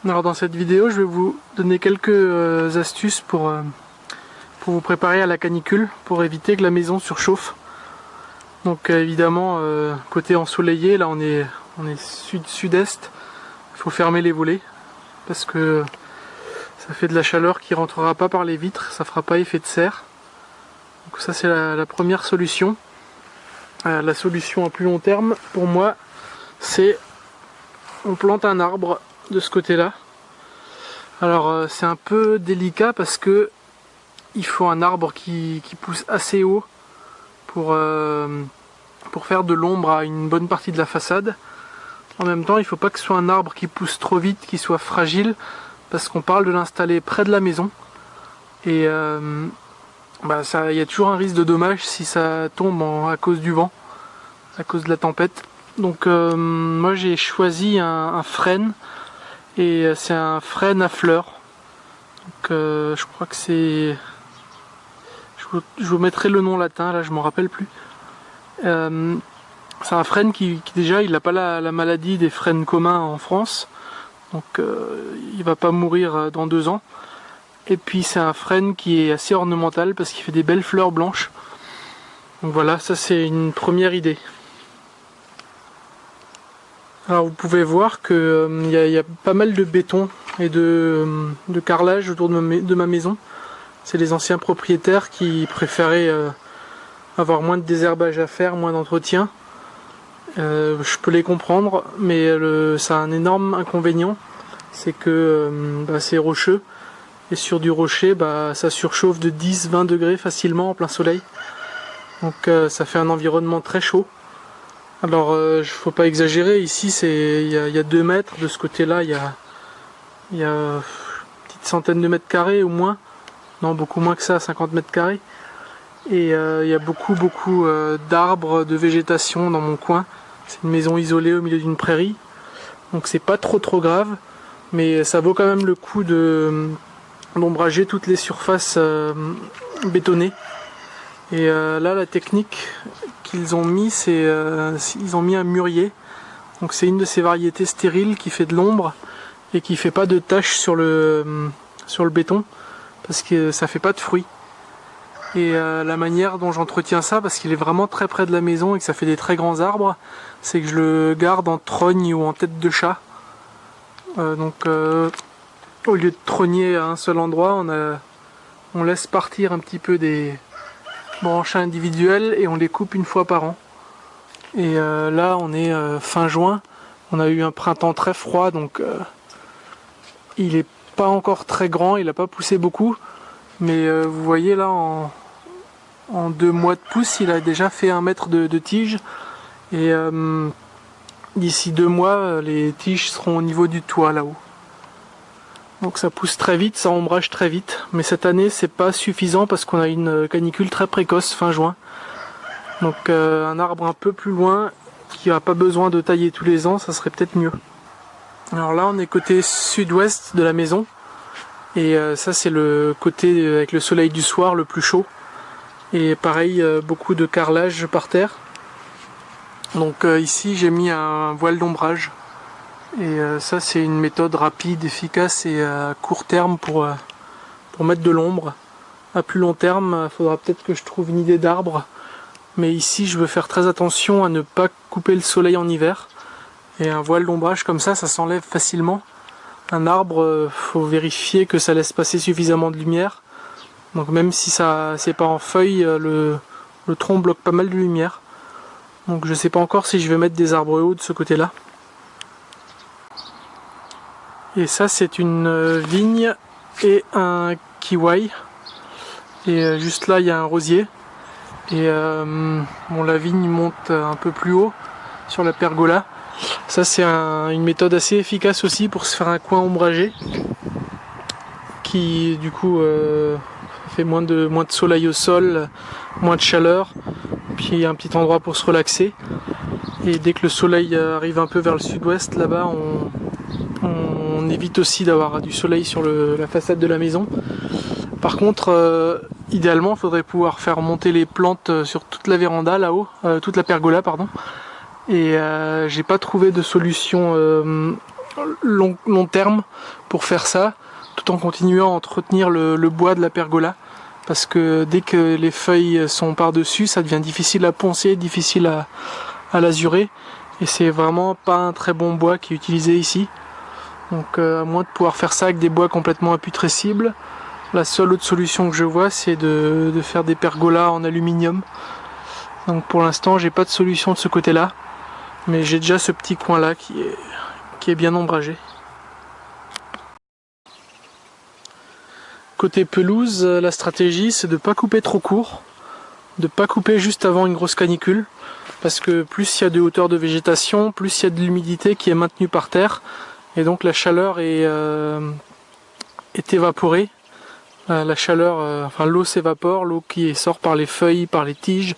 Alors dans cette vidéo, je vais vous donner quelques astuces pour vous préparer à la canicule, pour éviter que la maison surchauffe. Donc évidemment, côté ensoleillé, là on est sud-sud-est, il faut fermer les volets, parce que ça fait de la chaleur qui rentrera pas par les vitres, ça fera pas effet de serre. Donc ça c'est la première solution. La solution à plus long terme, pour moi, c'est on plante un arbre de ce côté là. Alors c'est un peu délicat parce que il faut un arbre qui pousse assez haut pour faire de l'ombre à une bonne partie de la façade. En même temps, il ne faut pas que ce soit un arbre qui pousse trop vite, qui soit fragile, parce qu'on parle de l'installer près de la maison et il y a toujours un risque de dommage si ça tombe à cause du vent, à cause de la tempête. Donc moi j'ai choisi un frêne, et c'est un frêne à fleurs. Donc je crois que c'est... Je vous mettrai le nom latin, là je m'en rappelle plus. C'est un frêne qui déjà il n'a pas la maladie des frênes communs en France. Donc il va pas mourir dans 2 ans. Et puis c'est un frêne qui est assez ornemental parce qu'il fait des belles fleurs blanches. Donc voilà, ça c'est une première idée. Alors vous pouvez voir que y a pas mal de béton et de carrelage autour de ma maison. C'est les anciens propriétaires qui préféraient avoir moins de désherbage à faire, moins d'entretien. Je peux les comprendre, mais ça a un énorme inconvénient, c'est que c'est rocheux, et sur du rocher ça surchauffe de 10-20 degrés facilement en plein soleil. Donc ça fait un environnement très chaud. Alors il faut pas exagérer, ici il y a 2 mètres, de ce côté là il y a une petite centaine de mètres carrés ou moins, non beaucoup moins que ça, 50 mètres carrés, et il y a beaucoup d'arbres, de végétation dans mon coin. C'est une maison isolée au milieu d'une prairie, donc c'est pas trop grave, mais ça vaut quand même le coup d'ombrager toutes les surfaces bétonnées. Et là la technique qu'ils ont mis, c'est ils ont mis un mûrier. Donc c'est une de ces variétés stériles qui fait de l'ombre et qui fait pas de taches sur le béton, parce que ça fait pas de fruits. Et la manière dont j'entretiens ça, parce qu'il est vraiment très près de la maison et que ça fait des très grands arbres, c'est que je le garde en trogne ou en tête de chat. Donc au lieu de trogner à un seul endroit, on laisse partir un petit peu des branches individuelles et on les coupe une fois par an. Et là on est fin juin, on a eu un printemps très froid, donc il est pas encore très grand, il n'a pas poussé beaucoup, mais vous voyez là en 2 mois de pousse il a déjà fait 1 mètre de tige, et d'ici 2 mois les tiges seront au niveau du toit là-haut. Donc ça pousse très vite, ça ombrage très vite, mais cette année c'est pas suffisant parce qu'on a une canicule très précoce fin juin. Donc un arbre un peu plus loin qui n'a pas besoin de tailler tous les ans, ça serait peut-être mieux. Alors là on est côté sud-ouest de la maison, et ça c'est le côté avec le soleil du soir le plus chaud, et pareil beaucoup de carrelage par terre. Donc ici j'ai mis un voile d'ombrage. Et ça c'est une méthode rapide, efficace et à court terme pour mettre de l'ombre. À plus long terme, il faudra peut-être que je trouve une idée d'arbre. Mais ici je veux faire très attention à ne pas couper le soleil en hiver. Et un voile d'ombrage comme ça s'enlève facilement. Un arbre, faut vérifier que ça laisse passer suffisamment de lumière. Donc même si c'est pas en feuilles, le tronc bloque pas mal de lumière. Donc je sais pas encore si je vais mettre des arbres hauts de ce côté-là. Et ça c'est une vigne et un kiwi. Et juste là il y a un rosier. Et la vigne monte un peu plus haut sur la pergola. Ça c'est une méthode assez efficace aussi pour se faire un coin ombragé, qui du coup fait moins de soleil au sol, moins de chaleur, puis un petit endroit pour se relaxer. Et dès que le soleil arrive un peu vers le sud-ouest, là-bas on évite aussi d'avoir du soleil sur la façade de la maison. Par contre, idéalement, il faudrait pouvoir faire monter les plantes sur toute la véranda là-haut, toute la pergola, pardon. Et j'ai pas trouvé de solution long terme pour faire ça, tout en continuant à entretenir le bois de la pergola, parce que dès que les feuilles sont par-dessus, ça devient difficile à poncer, difficile à lasurer, et c'est vraiment pas un très bon bois qui est utilisé ici. Donc à moins de pouvoir faire ça avec des bois complètement imputrescibles, la seule autre solution que je vois, c'est de faire des pergolas en aluminium. Donc pour l'instant, j'ai pas de solution de ce côté-là, mais j'ai déjà ce petit coin-là qui est bien ombragé. Côté pelouse, la stratégie, c'est de ne pas couper trop court, de ne pas couper juste avant une grosse canicule, parce que plus il y a de hauteur de végétation, plus il y a de l'humidité qui est maintenue par terre, et donc la chaleur est évaporée. La chaleur, enfin l'eau s'évapore, l'eau qui sort par les feuilles, par les tiges,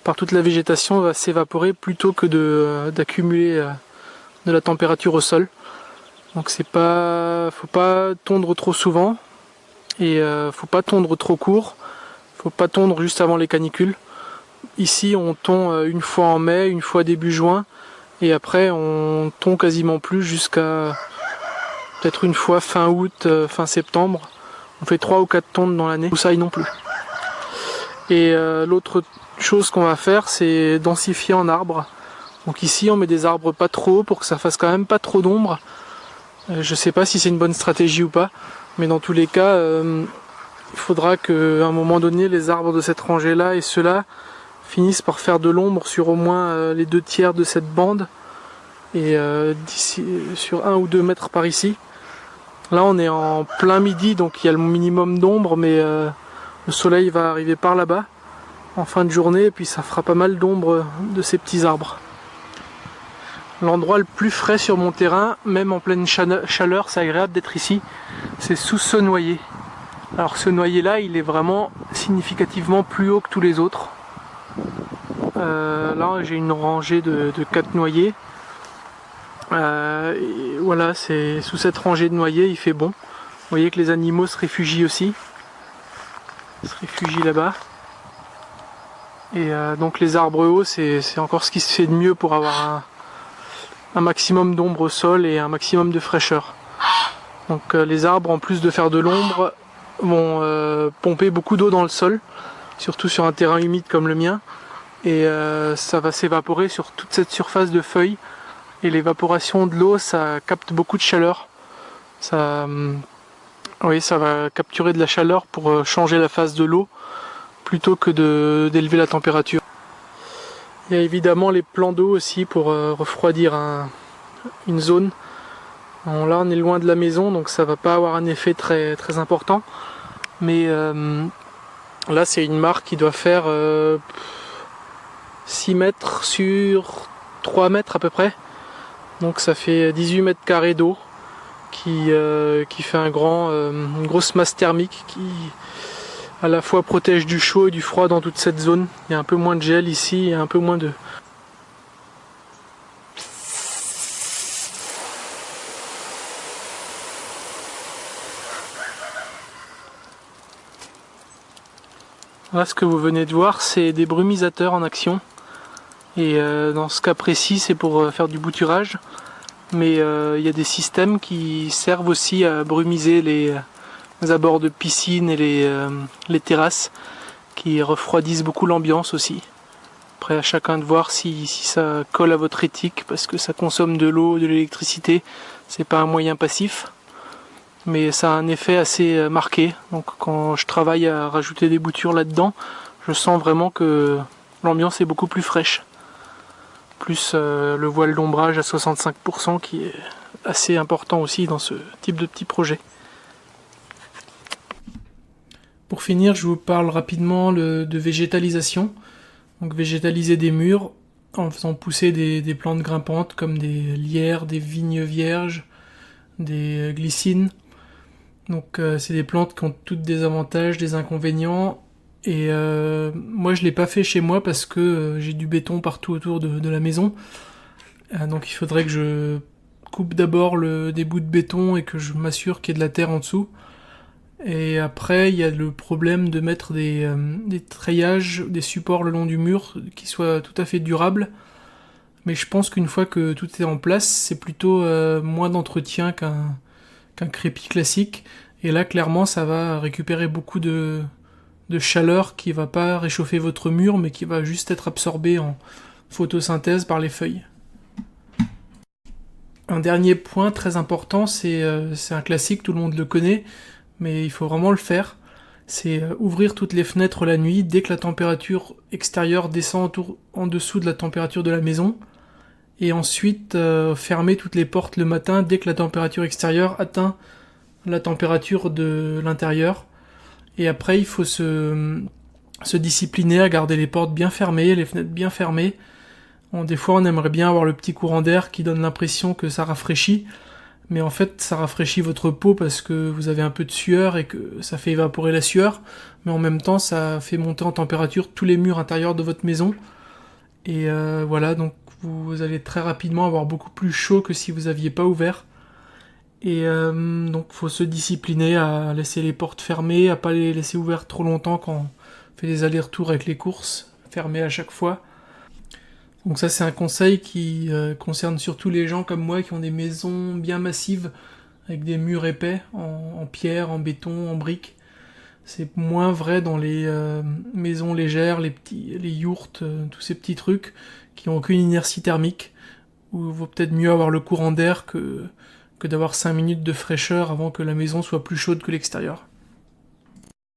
par toute la végétation va s'évaporer plutôt que d'accumuler de la température au sol. Donc faut pas tondre trop souvent et faut pas tondre trop court, faut pas tondre juste avant les canicules. Ici on tond une fois en mai, une fois début juin, et après on tond quasiment plus jusqu'à peut-être une fois fin août, fin septembre. On fait 3 ou 4 tondes dans l'année, broussailles non plus. Et l'autre chose qu'on va faire, c'est densifier en arbres. Donc ici on met des arbres pas trop haut pour que ça fasse quand même pas trop d'ombre. Je sais pas si c'est une bonne stratégie ou pas, mais dans tous les cas, il faudra qu'à un moment donné, les arbres de cette rangée-là et ceux-là finissent par faire de l'ombre sur au moins les 2 tiers de cette bande, et sur 1 ou 2 mètres par ici. Là on est en plein midi, donc il y a le minimum d'ombre, mais le soleil va arriver par là-bas en fin de journée, et puis ça fera pas mal d'ombre de ces petits arbres. L'endroit le plus frais sur mon terrain, même en pleine chaleur, c'est agréable d'être ici, c'est sous ce noyer. Alors ce noyer là, il est vraiment significativement plus haut que tous les autres. Là j'ai une rangée de 4 noyers. Et voilà, c'est sous cette rangée de noyers, il fait bon. Vous voyez que les animaux se réfugient aussi. Ils se réfugient là-bas. Et donc les arbres hauts, c'est encore ce qui se fait de mieux pour avoir un maximum d'ombre au sol et un maximum de fraîcheur. Donc les arbres, en plus de faire de l'ombre, vont pomper beaucoup d'eau dans le sol, surtout sur un terrain humide comme le mien. Et ça va s'évaporer sur toute cette surface de feuilles. Et l'évaporation de l'eau, ça capte beaucoup de chaleur. Oui, ça va capturer de la chaleur pour changer la phase de l'eau, plutôt que d'élever la température. Il y a évidemment les plans d'eau aussi pour refroidir une zone. Bon, là on est loin de la maison, donc ça va pas avoir un effet très, très important. Mais là c'est une mare qui doit faire 6 mètres sur 3 mètres à peu près. Donc ça fait 18 mètres carrés d'eau qui fait une grosse masse thermique qui à la fois protège du chaud et du froid dans toute cette zone. Il y a un peu moins de gel ici et un peu moins de... Là, ce que vous venez de voir, c'est des brumisateurs en action. Et dans ce cas précis, c'est pour faire du bouturage. Mais il y a des systèmes qui servent aussi à brumiser les abords de piscine et les terrasses, qui refroidissent beaucoup l'ambiance aussi. Après, à chacun de voir si ça colle à votre éthique, parce que ça consomme de l'eau, de l'électricité. C'est pas un moyen passif, mais ça a un effet assez marqué. Donc quand je travaille à rajouter des boutures là-dedans, je sens vraiment que l'ambiance est beaucoup plus fraîche. Plus le voile d'ombrage à 65% qui est assez important aussi dans ce type de petit projet. Pour finir, je vous parle rapidement de végétalisation. Donc végétaliser des murs en faisant pousser des plantes grimpantes comme des lierres, des vignes vierges, des glycines. Donc c'est des plantes qui ont toutes des avantages, des inconvénients. Et moi je l'ai pas fait chez moi parce que j'ai du béton partout autour de la maison. Donc il faudrait que je coupe d'abord des bouts de béton et que je m'assure qu'il y ait de la terre en dessous. Et après il y a le problème de mettre des treillages, des supports le long du mur qui soient tout à fait durables, Mais je pense qu'une fois que tout est en place, c'est plutôt moins d'entretien qu'un crépi classique. Et là, clairement, ça va récupérer beaucoup de chaleur qui va pas réchauffer votre mur, mais qui va juste être absorbée en photosynthèse par les feuilles. Un dernier point très important, c'est un classique, tout le monde le connaît, mais il faut vraiment le faire. C'est ouvrir toutes les fenêtres la nuit dès que la température extérieure descend en dessous de la température de la maison. Et ensuite fermer toutes les portes le matin dès que la température extérieure atteint la température de l'intérieur. Et après, il faut se discipliner à garder les portes bien fermées, les fenêtres bien fermées. Des fois, on aimerait bien avoir le petit courant d'air qui donne l'impression que ça rafraîchit, mais en fait, ça rafraîchit votre peau parce que vous avez un peu de sueur et que ça fait évaporer la sueur, mais en même temps, ça fait monter en température tous les murs intérieurs de votre maison. Et voilà, donc vous allez très rapidement avoir beaucoup plus chaud que si vous aviez pas ouvert. Et donc faut se discipliner à laisser les portes fermées, à pas les laisser ouvertes trop longtemps quand on fait des allers-retours avec les courses, fermées à chaque fois. Donc ça c'est un conseil qui concerne surtout les gens comme moi qui ont des maisons bien massives avec des murs épais en pierre, en béton, en briques. C'est moins vrai dans les maisons légères, les yourtes, tous ces petits trucs qui ont aucune inertie thermique, où il vaut peut-être mieux avoir le courant d'air que d'avoir 5 minutes de fraîcheur avant que la maison soit plus chaude que l'extérieur.